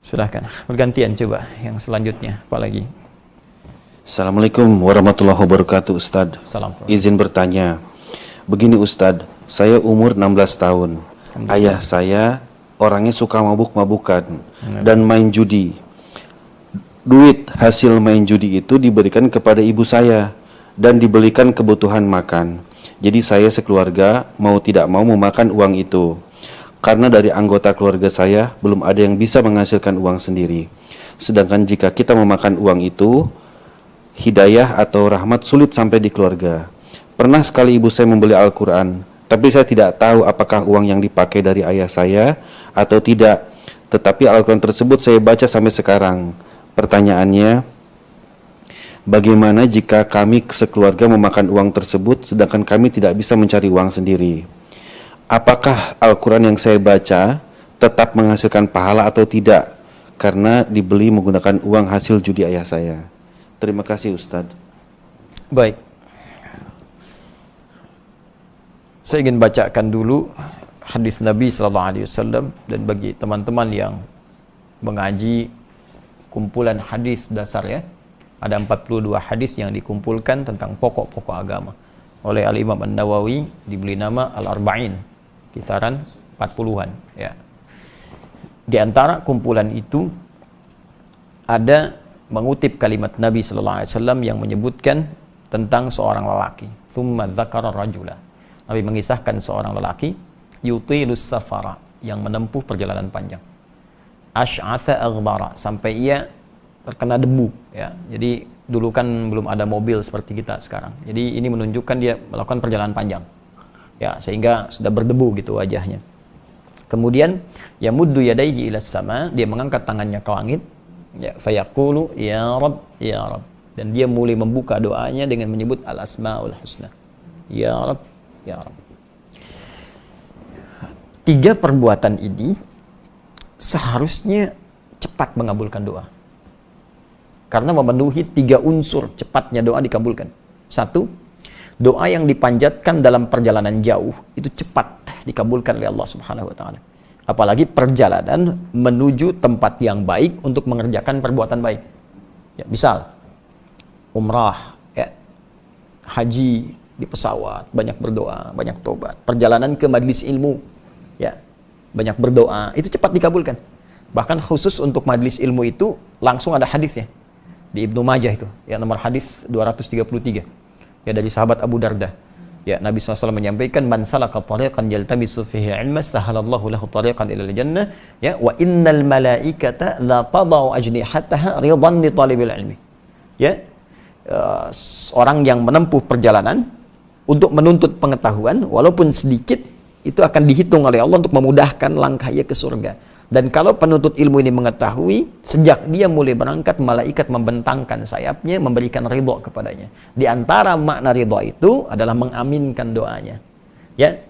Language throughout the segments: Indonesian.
Silahkan, bergantian coba yang selanjutnya, apa lagi? Assalamualaikum warahmatullahi wabarakatuh, Ustadz. Salam. Izin bertanya. Begini Ustadz, saya umur 16 tahun. Ayah saya orangnya suka mabuk-mabukan dan main judi. Duit hasil main judi itu diberikan kepada ibu saya dan dibelikan kebutuhan makan. Jadi saya sekeluarga mau tidak mau memakan uang itu. Karena dari anggota keluarga saya belum ada yang bisa menghasilkan uang sendiri. Sedangkan jika kita memakan uang itu, hidayah atau rahmat sulit sampai di keluarga. Pernah sekali ibu saya membeli Al-Quran, tapi saya tidak tahu apakah uang yang dipakai dari ayah saya atau tidak. Tetapi Al-Quran tersebut saya baca sampai sekarang. Pertanyaannya, bagaimana jika kami sekeluarga memakan uang tersebut sedangkan kami tidak bisa mencari uang sendiri? Apakah Al-Quran yang saya baca tetap menghasilkan pahala atau tidak? Karena dibeli menggunakan uang hasil judi ayah saya. Terima kasih Ustadz. Baik. Saya ingin bacakan dulu hadis Nabi SAW, dan bagi teman-teman yang mengaji kumpulan hadis dasar ya, ada 42 hadis yang dikumpulkan tentang pokok-pokok agama oleh Al-Imam An-Nawawi, diberi nama Al-Arba'in, kisaran 40-an ya. Di antara kumpulan itu ada mengutip kalimat Nabi SAW yang menyebutkan tentang seorang lelaki. Thumma dzakara rajula. Nabi mengisahkan seorang lelaki yutilus safara, yang menempuh perjalanan panjang. Asy'atha aghbara, sampai ia terkena debu ya. Jadi dulu kan belum ada mobil seperti kita sekarang. Jadi ini menunjukkan dia melakukan perjalanan panjang. Ya, sehingga sudah berdebu gitu wajahnya. Kemudian yamuddu yadayhi ila sama, dia mengangkat tangannya ke langit. Ya, fayaqulu ya Rabb, ya Rabb. Dan dia mulai membuka doanya dengan menyebut al-asmaul husna. Ya Rabb, ya Rabb. 3 perbuatan ini seharusnya cepat mengabulkan doa. Karena memenuhi 3 unsur cepatnya doa dikabulkan. 1, doa yang dipanjatkan dalam perjalanan jauh itu cepat dikabulkan oleh Allah Subhanahu wa taala. Apalagi perjalanan menuju tempat yang baik untuk mengerjakan perbuatan baik. Ya, misal umrah, ya, haji di pesawat, banyak berdoa, banyak tobat. Perjalanan ke majlis ilmu, ya, banyak berdoa, itu cepat dikabulkan. Bahkan khusus untuk majlis ilmu itu langsung ada hadisnya di Ibnu Majah itu, ya, nomor hadis 233. Ya, dari sahabat Abu Darda. Ya, Nabi SAW menyampaikan, man salaka tariqan yaltamisu fihi ilma sahalallahu lahu tariqan ilal jannah, ya, wa innal malaikata la tadau ajnihataha ridan li talibil ilmi. Ya, orang yang menempuh perjalanan untuk menuntut pengetahuan walaupun sedikit, itu akan dihitung oleh Allah untuk memudahkan langkah ia ke surga. Dan kalau penuntut ilmu ini mengetahui, sejak dia mulai berangkat, malaikat membentangkan sayapnya, memberikan ridha kepadanya. Di antara makna ridha itu adalah mengaminkan doanya. Ya,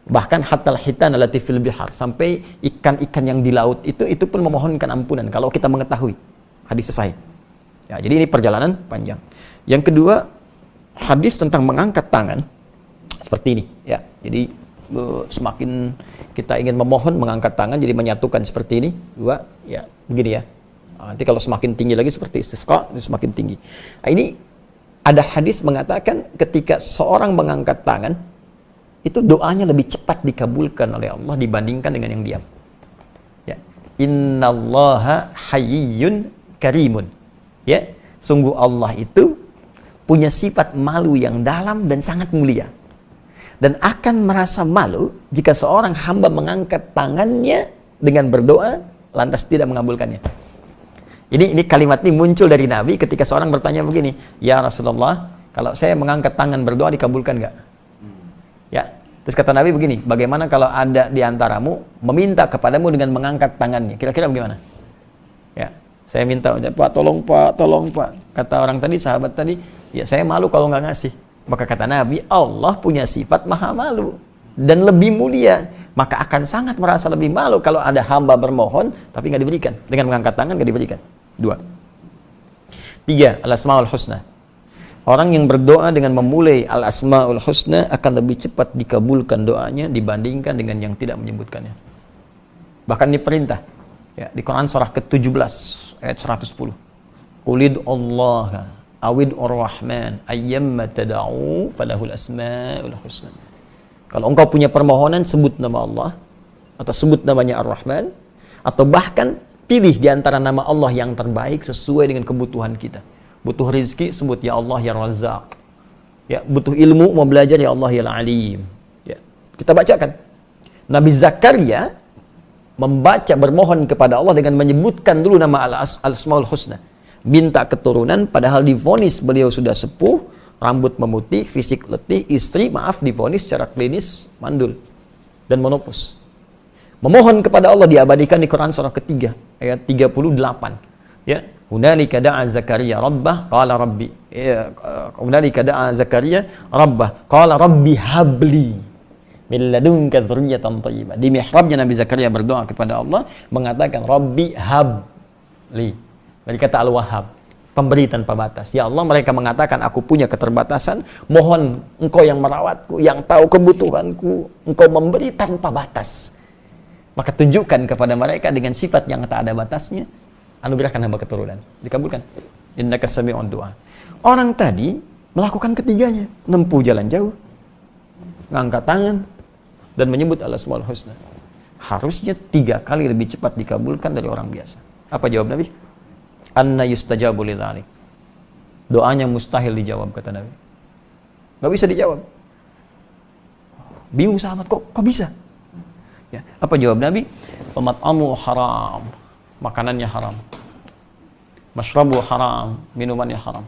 bahkan hatal hitan allati fil bihar, sampai ikan-ikan yang di laut itu pun memohonkan ampunan kalau kita mengetahui. Hadis sahih. Ya, jadi ini perjalanan panjang. Yang kedua, hadis tentang mengangkat tangan seperti ini. Ya, jadi semakin kita ingin memohon, mengangkat tangan, jadi menyatukan seperti ini. 2, ya, begini ya. Nanti kalau semakin tinggi lagi seperti istisqa, semakin tinggi. Nah, ini ada hadis mengatakan ketika seorang mengangkat tangan, itu doanya lebih cepat dikabulkan oleh Allah dibandingkan dengan yang diam. Ya. Innallaha hayyun karimun. Ya, sungguh Allah itu punya sifat malu yang dalam dan sangat mulia. Dan akan merasa malu jika seorang hamba mengangkat tangannya dengan berdoa lantas tidak mengabulkannya. Ini kalimat ini muncul dari Nabi ketika seorang bertanya begini, ya Rasulullah, kalau saya mengangkat tangan berdoa dikabulkan nggak? Ya, terus kata Nabi begini, bagaimana kalau ada di antaramu meminta kepadamu dengan mengangkat tangannya? Kira-kira bagaimana? Ya, saya minta, Pak, tolong Pak. Kata orang tadi, sahabat tadi, ya saya malu kalau nggak ngasih. Maka kata Nabi, Allah punya sifat maha malu dan lebih mulia. Maka akan sangat merasa lebih malu kalau ada hamba bermohon tapi nggak diberikan. Dengan mengangkat tangan nggak diberikan. 2. 3. Al-asma'ul husna. Orang yang berdoa dengan memulai al-asma'ul husna akan lebih cepat dikabulkan doanya dibandingkan dengan yang tidak menyebutkannya. Bahkan diperintah. Ya, di Quran surah ke-17 ayat 110. Qulid Allah awid ar-Rahman ayyamma tad'u falahul asmaul husna. Kalau engkau punya permohonan, sebut nama Allah atau sebut namanya Ar-Rahman, atau bahkan pilih di antara nama Allah yang terbaik sesuai dengan kebutuhan kita. Butuh rizki, sebut ya Allah ya Razzaq. Ya, butuh ilmu, mau belajar ya Allah ya Alim. Ya, kita bacakan. Nabi Zakaria membaca bermohon kepada Allah dengan menyebutkan dulu nama Al-Asmaul Husna. Minta keturunan padahal divonis beliau sudah sepuh, rambut memutih, fisik letih, istri divonis secara klinis mandul dan menopause. Memohon kepada Allah diabadikan di Quran surah ketiga ayat 38. Ya, hunalika da'a Zakaria rabbah qala rabbi. Ya, hunalika da'a Zakaria rabbah qala rabbi habli min ladunka dzurriyyatan thayyibah. Di mihrabnya Nabi Zakaria berdoa kepada Allah mengatakan rabbi habli. Dari kata al-wahhab, pemberi tanpa batas. Ya Allah, mereka mengatakan aku punya keterbatasan, mohon engkau yang merawatku, yang tahu kebutuhanku, engkau memberi tanpa batas. Maka tunjukkan kepada mereka dengan sifat yang tak ada batasnya, anugerahkan hamba keturunan. Dikabulkan. Innaka sami'ud du'a. Orang tadi melakukan ketiganya, menempuh jalan jauh, ngangkat tangan, dan menyebut Al-Asmaul Husna. Harusnya 3 kali lebih cepat dikabulkan dari orang biasa. Apa jawab Nabi? Anna yustajabu lidzalik. Doanya mustahil dijawab, kata Nabi. Gak bisa dijawab. Bingung sahabat, kok bisa? Ya, apa jawab Nabi? Famat'amu haram, makanannya haram. Mashrabu haram, minumannya haram.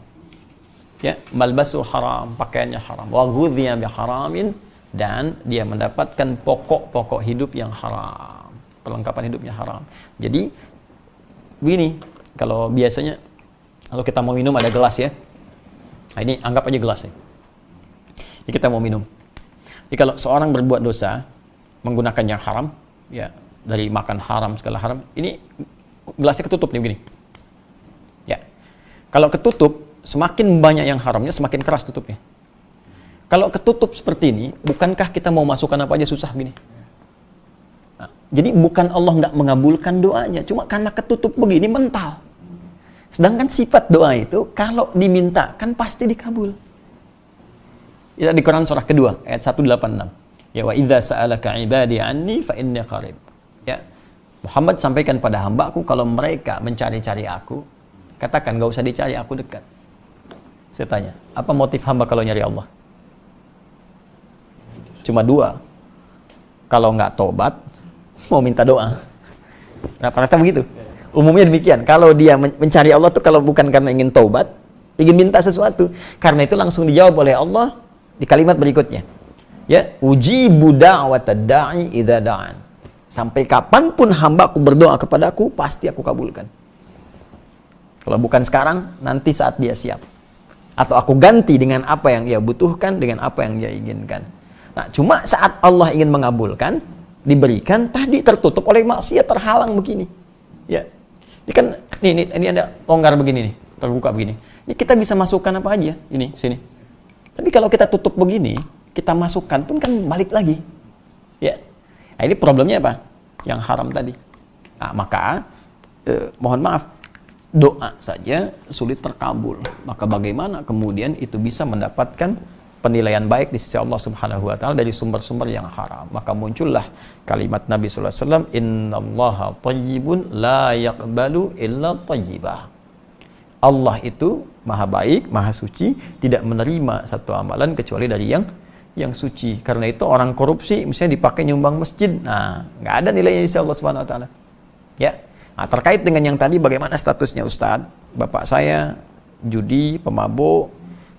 Ya, malbasu haram, pakaiannya haram. Wa ghudhiya biharamin, dan dia mendapatkan pokok-pokok hidup yang haram. Perlengkapan hidupnya haram. Jadi begini, kalau biasanya kalau kita mau minum ada gelas ya. Nah, ini anggap aja gelas ya. Jadi kita mau minum. Jadi kalau seorang berbuat dosa menggunakan yang haram, ya dari makan haram segala haram, ini gelasnya ketutup nih begini. Ya. Kalau ketutup, semakin banyak yang haramnya, semakin keras tutupnya. Kalau ketutup seperti ini, bukankah kita mau masukkan apa aja susah begini? Nah, jadi bukan Allah nggak mengabulkan doanya, cuma karena ketutup begini mental. Sedangkan sifat doa itu kalau dimintakan pasti dikabul. Ya, di Quran surah kedua ayat 186. Ya, wa idza sa'alaka 'ibadi 'anni fa inni qarib. Ya. Muhammad sampaikan pada hambaku kalau mereka mencari-cari aku, katakan enggak usah dicari, aku dekat. Saya tanya, apa motif hamba kalau nyari Allah? Cuma 2. Kalau nggak tobat, mau minta doa. Rata-rata begitu. Umumnya demikian. Kalau dia mencari Allah tuh kalau bukan karena ingin taubat, ingin minta sesuatu. Karena itu langsung dijawab oleh Allah di kalimat berikutnya. Ya, ujibu da'watad da'i idza da'an. Sampai kapanpun hambaku berdoa kepadaku, pasti aku kabulkan. Kalau bukan sekarang, nanti saat dia siap. Atau aku ganti dengan apa yang dia butuhkan, dengan apa yang dia inginkan. Nah, cuma saat Allah ingin mengabulkan, diberikan, tadi tertutup oleh maksiat, terhalang begini. Ya. Ini kan, ini ada longgar begini nih, terbuka begini. Ini kita bisa masukkan apa aja, ini, sini. Tapi kalau kita tutup begini, kita masukkan pun kan balik lagi. Ya. Nah, ini problemnya apa? Yang haram tadi. Nah, maka, mohon maaf, doa saja sulit terkabul. Maka bagaimana kemudian itu bisa mendapatkan penilaian baik di sisi Allah Subhanahu wa taala dari sumber-sumber yang haram. Maka muncullah kalimat Nabi sallallahu alaihi wasallam, "Innallaha thayyibun la yaqbalu illa thayyibah." Allah itu maha baik, maha suci, tidak menerima satu amalan kecuali dari yang suci. Karena itu orang korupsi misalnya dipakai nyumbang masjid, nah, nggak ada nilainya insya Allah Subhanahu wa taala. Ya. Nah, terkait dengan yang tadi bagaimana statusnya Ustadz? Bapak saya judi, pemabuk.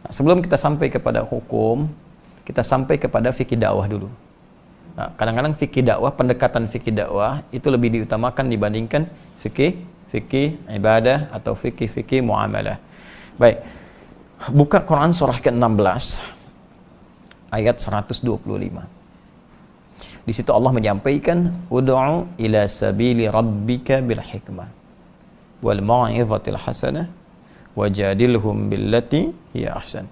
Nah, sebelum kita sampai kepada hukum, kita sampai kepada fikih dakwah dulu. Nah, kadang-kadang fikih dakwah, pendekatan fikih dakwah itu lebih diutamakan dibandingkan fikih ibadah atau fikih muamalah. Baik. Buka Quran surah ke-16 ayat 125. Di situ Allah menyampaikan, "Ud'u ila sabili rabbika bil hikmah wal mau'izatil hasanah wajadilhum billati hiya ahsan."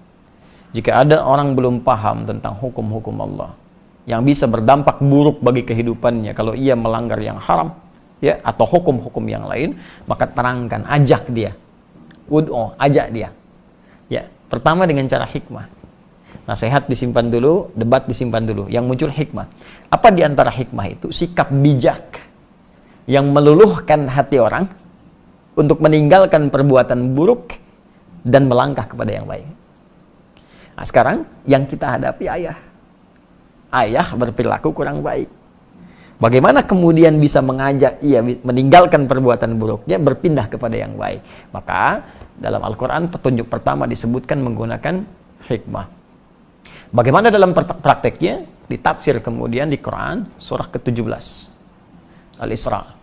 Jika ada orang belum paham tentang hukum-hukum Allah yang bisa berdampak buruk bagi kehidupannya kalau ia melanggar yang haram, ya, atau hukum-hukum yang lain, maka terangkan, ajak dia. Ajak dia. Ya, pertama dengan cara hikmah. Nasihat disimpan dulu, debat disimpan dulu. Yang muncul hikmah. Apa di antara hikmah itu? Sikap bijak yang meluluhkan hati orang untuk meninggalkan perbuatan buruk dan melangkah kepada yang baik. Nah, sekarang yang kita hadapi ayah. Ayah berperilaku kurang baik. Bagaimana kemudian bisa mengajak ia meninggalkan perbuatan buruknya, berpindah kepada yang baik? Maka dalam Al-Quran petunjuk pertama disebutkan menggunakan hikmah. Bagaimana dalam prakteknya? Ditafsir kemudian di Quran surah ke-17 Al-Isra.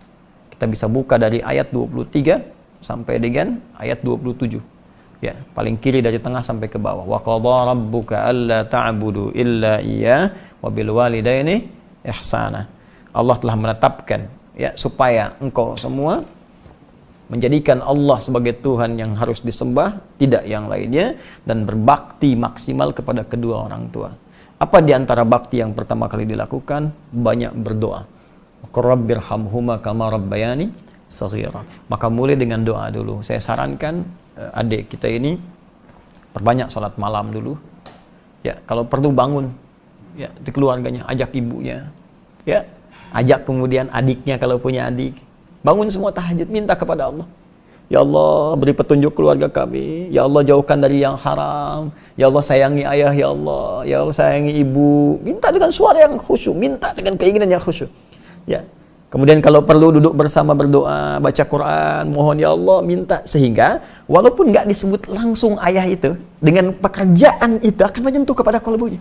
Kita bisa buka dari ayat 23 sampai dengan ayat 27. Ya, paling kiri dari tengah sampai ke bawah. Wa qadha rabbuka alla ta'budu illa iyyah wa bil walidaini ihsana. Allah telah menetapkan ya supaya engkau semua menjadikan Allah sebagai Tuhan yang harus disembah, tidak yang lainnya, dan berbakti maksimal kepada kedua orang tua. Apa di antara bakti yang pertama kali dilakukan? Banyak berdoa. Rabbirhamhuma kama rabbayani shaghira. Maka mulai dengan doa dulu. Saya sarankan adik kita ini perbanyak sholat malam dulu. Ya, kalau perlu bangun ya di keluarganya, ajak ibunya. Ya, ajak kemudian adiknya kalau punya adik. Bangun semua tahajud, minta kepada Allah. Ya Allah, beri petunjuk keluarga kami. Ya Allah, jauhkan dari yang haram. Ya Allah, sayangi ayah, ya Allah. Ya Allah, sayangi ibu. Minta dengan suara yang khusyuk, minta dengan keinginan yang khusyuk. Ya. Kemudian kalau perlu duduk bersama berdoa, baca Quran, mohon ya Allah, minta. Sehingga walaupun nggak disebut langsung ayah itu, dengan pekerjaan itu akan menyentuh kepada kalbunya.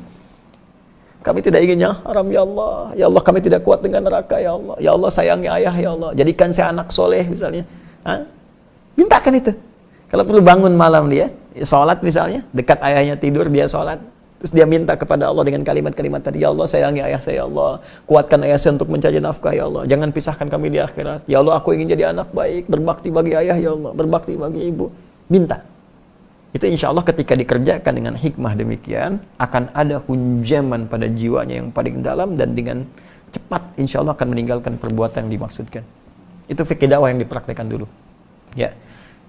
Kami tidak ingin yang haram ya Allah. Ya Allah, kami tidak kuat dengan neraka ya Allah. Ya Allah, sayangi ayah ya Allah. Jadikan saya anak soleh misalnya. Mintakan itu. Kalau perlu bangun malam dia, sholat misalnya, dekat ayahnya tidur, dia sholat. Terus dia minta kepada Allah dengan kalimat-kalimat tadi. Ya Allah, sayangi ayah saya ya Allah. Kuatkan ayah saya untuk mencari nafkah ya Allah. Jangan pisahkan kami di akhirat. Ya Allah, aku ingin jadi anak baik. Berbakti bagi ayah ya Allah. Berbakti bagi ibu. Minta. Itu insya Allah ketika dikerjakan dengan hikmah demikian, akan ada hunjaman pada jiwanya yang paling dalam, dan dengan cepat insya Allah akan meninggalkan perbuatan yang dimaksudkan. Itu fikih dakwah yang dipraktekkan dulu. Ya.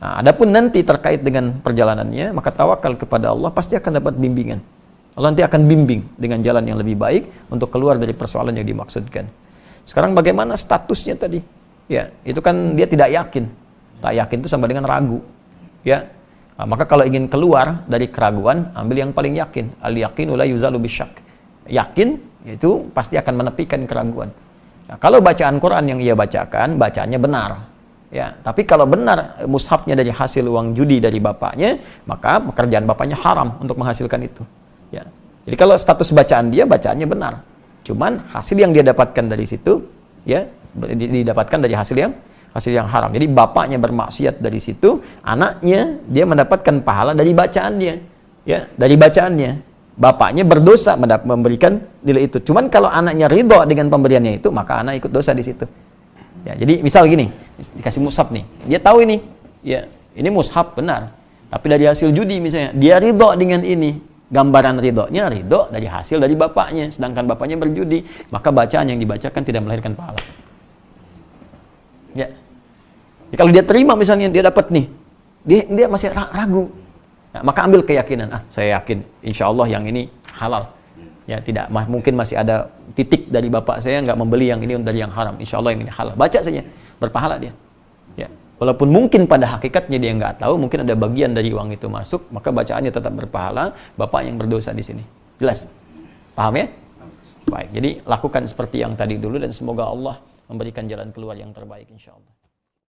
Nah, adapun nanti terkait dengan perjalanannya, maka tawakal kepada Allah, pasti akan dapat bimbingan. Allah nanti akan bimbing dengan jalan yang lebih baik untuk keluar dari persoalan yang dimaksudkan. Sekarang bagaimana statusnya tadi? Ya, itu kan dia tidak yakin. Tak yakin itu sama dengan ragu. Ya. Nah, maka kalau ingin keluar dari keraguan, ambil yang paling yakin. Al-yaqinu la yuzalu bisyak. Yakin itu pasti akan menepikan keraguan. Nah, kalau bacaan Quran yang ia bacakan, bacaannya benar. Ya, tapi kalau benar mushafnya dari hasil uang judi dari bapaknya, maka pekerjaan bapaknya haram untuk menghasilkan itu. Ya. Jadi kalau status bacaan dia, bacaannya benar. Cuman hasil yang dia dapatkan dari situ, ya, didapatkan dari hasil yang haram. Jadi bapaknya bermaksiat dari situ, anaknya dia mendapatkan pahala dari bacaannya. Ya, dari bacaannya. Bapaknya berdosa memberikan nilai itu. Cuman kalau anaknya ridho dengan pemberiannya itu, maka anak ikut dosa di situ. Ya, jadi misal gini, dikasih mushaf nih. Dia tahu ini. Ya, ini mushaf benar. Tapi dari hasil judi misalnya, dia ridho dengan ini. Gambaran ridhonya ridho dari hasil dari bapaknya, sedangkan bapaknya berjudi, maka bacaan yang dibacakan tidak melahirkan pahala. Ya. Ya, kalau dia terima misalnya dia dapat nih, dia masih ragu, nah, maka ambil keyakinan. Saya yakin, insya Allah yang ini halal. Ya, tidak mungkin masih ada titik dari bapak saya nggak membeli yang ini dari yang haram. Insya Allah yang ini halal. Baca saja, berpahala dia. Ya. Walaupun mungkin pada hakikatnya dia nggak tahu, mungkin ada bagian dari uang itu masuk, maka bacaannya tetap berpahala. Bapak yang berdosa di sini. Jelas? Paham ya? Baik. Jadi lakukan seperti yang tadi dulu, dan semoga Allah memberikan jalan keluar yang terbaik insya Allah.